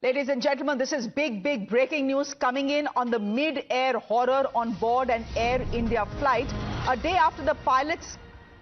Ladies and gentlemen, this is big breaking news coming in on the mid-air horror on board an Air India flight. A day after the pilot's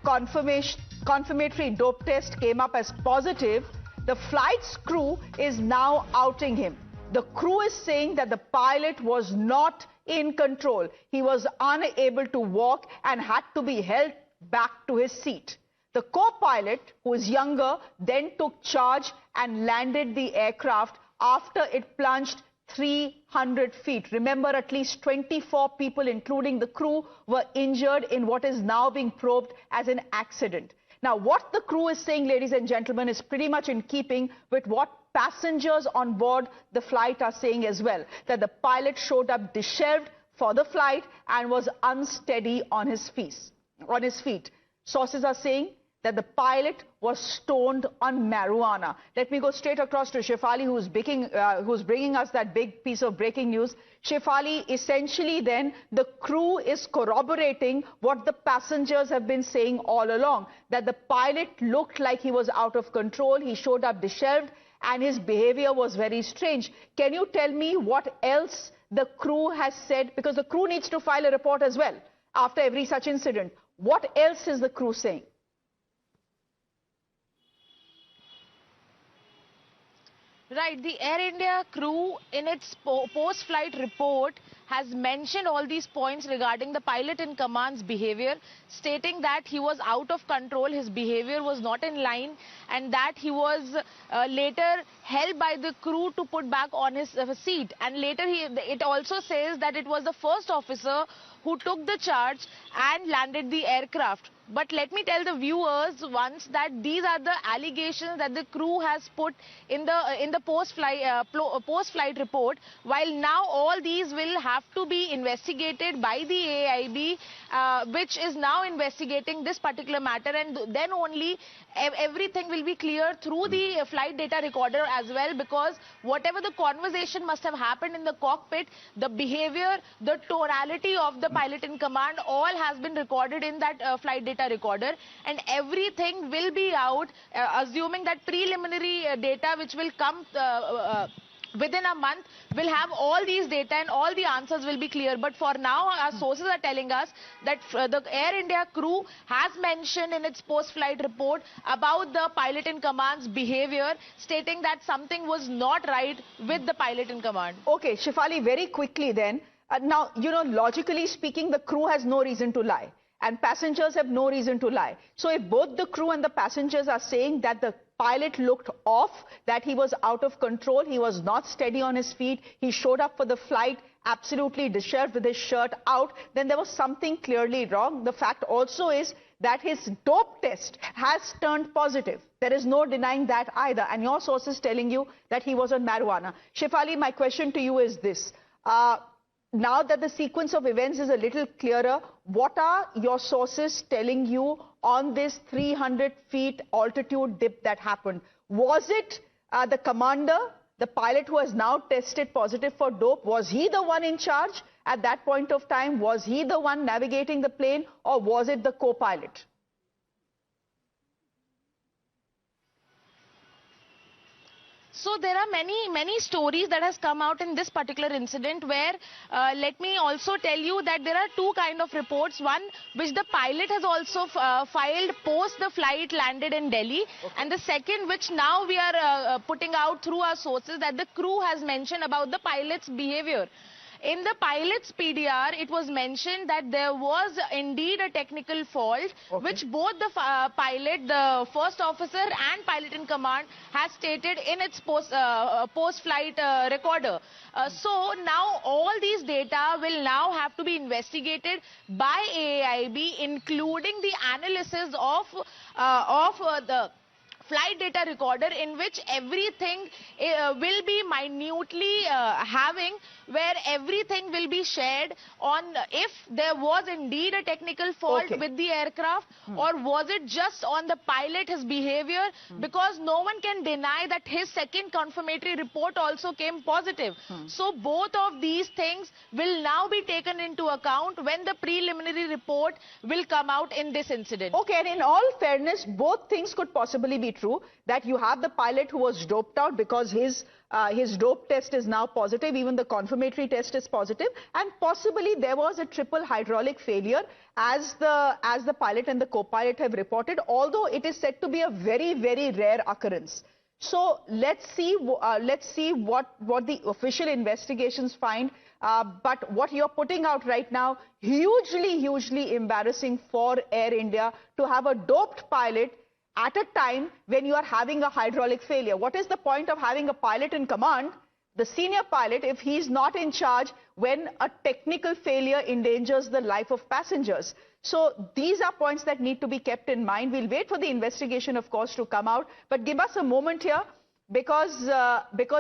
confirmatory dope test came up as positive, the flight's crew is now outing him. The crew is saying that the pilot was not in control. He was unable to walk and had to be held back to his seat. The co-pilot, who is younger, then took charge and landed the aircraft after it plunged 300 feet. Remember, at least 24 people, including the crew, were injured in what is now being probed as an accident. Now, what the crew is saying, ladies and gentlemen, is pretty much in keeping with what passengers on board the flight are saying as well, that the pilot showed up disheveled for the flight and was unsteady on his feet. Sources are saying that the pilot was stoned on marijuana. Let me go straight across to Shefali, who's bringing us that big piece of breaking news. Shefali, essentially then, the crew is corroborating what the passengers have been saying all along, that the pilot looked like he was out of control, he showed up disheveled, and his behavior was very strange. Can you tell me what else the crew has said? Because the crew needs to file a report as well after every such incident. What else is the crew saying? Right, the Air India crew in its post-flight report has mentioned all these points regarding the pilot in command's behavior, stating that he was out of control, his behavior was not in line, and that he was later held by the crew to put back on his seat. And later it also says that it was the first officer who took the charge and landed the aircraft. But let me tell the viewers once that these are the allegations that the crew has put in the post-flight report, while now all these will have to be investigated by the AIB, which is now investigating this particular matter, and then only everything will be clear through the flight data recorder as well, because whatever the conversation must have happened in the cockpit, the behavior, the tonality of the pilot in command, all has been recorded in that flight data recorder, and everything will be out, assuming that preliminary data which will come within a month will have all these data and all the answers will be clear. But for now, our sources are telling us that the Air India crew has mentioned in its post-flight report about the pilot in command's behavior, stating that something was not right with the pilot in command. Okay, Shefali, very quickly then. Now, you know, logically speaking, the crew has no reason to lie, and passengers have no reason to lie. So if both the crew and the passengers are saying that the pilot looked off, that he was out of control, he was not steady on his feet, he showed up for the flight absolutely disheveled with his shirt out, then there was something clearly wrong. The fact also is that his dope test has turned positive. There is no denying that either. And your sources telling you that he was on marijuana. Shefali, my question to you is this. Now that the sequence of events is a little clearer, what are your sources telling you on this 300 feet altitude dip that happened? Was it the commander, the pilot who has now tested positive for dope? Was he the one in charge at that point of time? Was he the one navigating the plane, or was it the co-pilot? So there are many stories that has come out in this particular incident, where let me also tell you that there are two kind of reports. One which the pilot has also filed post the flight landed in Delhi, okay, and the second which now we are putting out through our sources, that the crew has mentioned about the pilot's behavior. In the pilot's PDR, it was mentioned that there was indeed a technical fault, okay, which both the pilot, the first officer and pilot in command has stated in its post-flight recorder. So now all these data will now have to be investigated by AIB, including the analysis of the flight data recorder, in which everything will be minutely where everything will be shared on if there was indeed a technical fault, okay, with the aircraft, or was it just on the pilot, his behavior, because no one can deny that his second confirmatory report also came positive. So both of these things will now be taken into account when the preliminary report will come out in this incident. Okay, and in all fairness, both things could possibly be true, that you have the pilot who was doped out because his His dope test is now positive. Even the confirmatory test is positive. And possibly there was a triple hydraulic failure as the pilot and the co-pilot have reported, although it is said to be a very, very rare occurrence. So let's see what the official investigations find. But what you're putting out right now, hugely embarrassing for Air India to have a doped pilot at a time when you are having a hydraulic failure. What is the point of having a pilot in command, the senior pilot, if he's not in charge when a technical failure endangers the life of passengers? So these are points that need to be kept in mind. We'll wait for the investigation, of course, to come out. But give us a moment here, because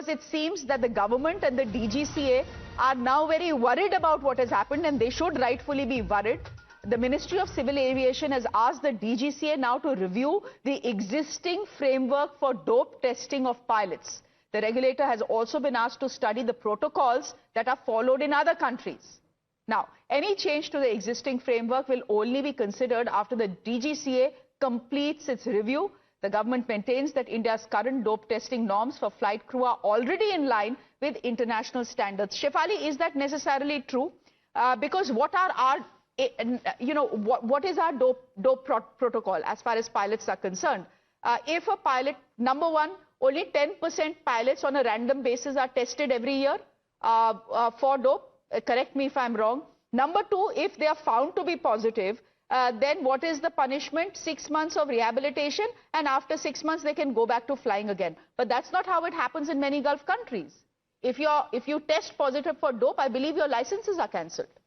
it seems that the government and the DGCA are now very worried about what has happened, and they should rightfully be worried. The Ministry of Civil Aviation has asked the DGCA now to review the existing framework for dope testing of pilots. The regulator has also been asked to study the protocols that are followed in other countries. Now, any change to the existing framework will only be considered after the DGCA completes its review. The government maintains that India's current dope testing norms for flight crew are already in line with international standards. Shefali, is that necessarily true? Because what are our what is our dope protocol as far as pilots are concerned? If a pilot, number one, only 10% pilots on a random basis are tested every year for dope. Correct me if I'm wrong. Number two, if they are found to be positive, then what is the punishment? 6 months of rehabilitation, and after 6 months they can go back to flying again. But that's not how it happens in many Gulf countries. If you test positive for dope, I believe your licenses are cancelled.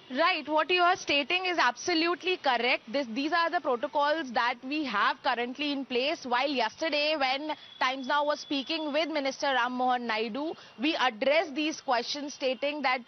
Right, what you are stating is absolutely correct. These are the protocols that we have currently in place. While yesterday, when Times Now was speaking with Minister Ram Mohan Naidu, we addressed these questions, stating that,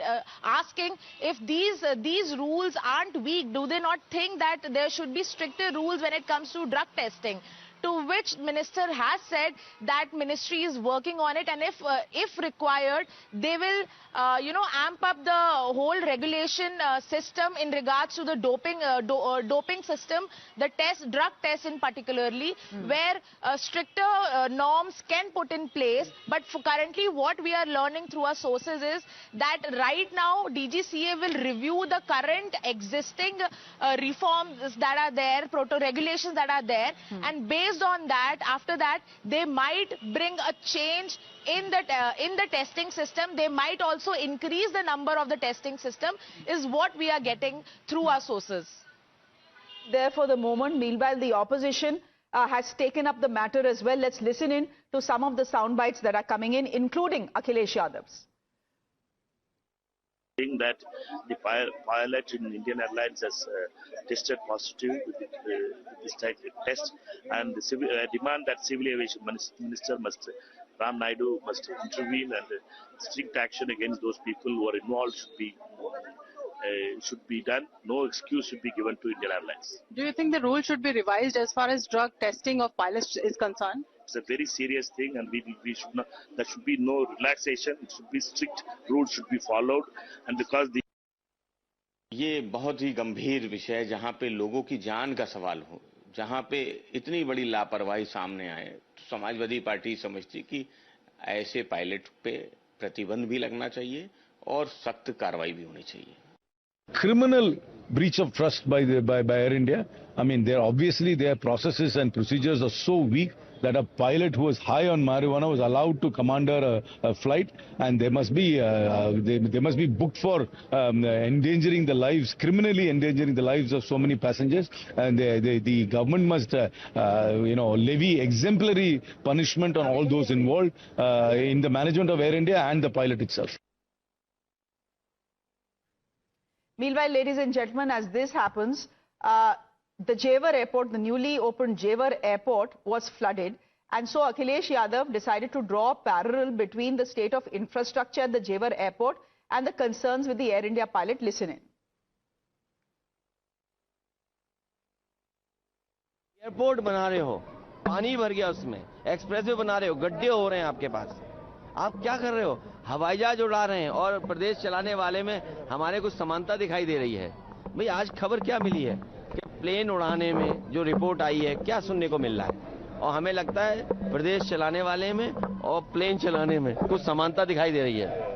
asking if these rules aren't weak, do they not think that there should be stricter rules when it comes to drug testing? To which Minister has said that Ministry is working on it, and if required, they will amp up the whole regulation system in regards to the doping system, the drug test in particularly, where stricter norms can put in place. But currently what we are learning through our sources is that right now DGCA will review the current existing reforms that are there, regulations that are there, and based on that, after that, they might bring a change in the testing system. They might also increase the number of the testing system, is what we are getting through our sources. There for the moment. Meanwhile, the opposition has taken up the matter as well. Let's listen in to some of the sound bites that are coming in, including Akhilesh Yadav's. That the pilot in Indian Airlines has tested positive with this type of test, and the demand that Civil Aviation Minister Ram Naidu must intervene, and strict action against those people who are involved should be done. No excuse should be given to Indian Airlines. Do you think the rule should be revised as far as drug testing of pilots is concerned? It's a very serious thing, and we should not. There should be no relaxation. It should be strict. Rules should be followed, and because the ये बहुत ही गंभीर विषय, जहां पे लोगों की जान का सवाल हो, जहां पे इतनी बड़ी लापरवाही सामने आए, तो समाजवादी पार्टी समझती कि ऐसे पायलट पे प्रतिबंध भी लगना चाहिए और सख्त कार्रवाई भी होनी चाहिए. Criminal breach of trust by Air India. I mean, their processes and procedures are so weak that a pilot who was high on marijuana was allowed to commander a flight, and they must be booked for endangering the lives, criminally endangering the lives of so many passengers. And the government must levy exemplary punishment on all those involved in the management of Air India and the pilot itself. Meanwhile, ladies and gentlemen, as this happens, the Jewar airport, the newly opened Jewar airport, was flooded. And so Akhilesh Yadav decided to draw a parallel between the state of infrastructure at the Jewar airport and the concerns with the Air India pilot. Listen in. Airport बना रहे हो, पानी भर गया उसमें, expressway बना रहे हो, गड्ढे हो रहे हैं आपके पास, आप क्या कर रहे हो? हवाई जहाज उड़ा रहे हैं और प्रदेश चलाने वाले में हमारे कुछ समानता दिखाई दे रही है. भाई आज खबर क्या मिली है कि प्लेन उड़ाने में जो रिपोर्ट आई है क्या सुनने को मिल रहा है, और हमें लगता है प्रदेश चलाने वाले में और प्लेन चलाने में कुछ समानता दिखाई दे रही है।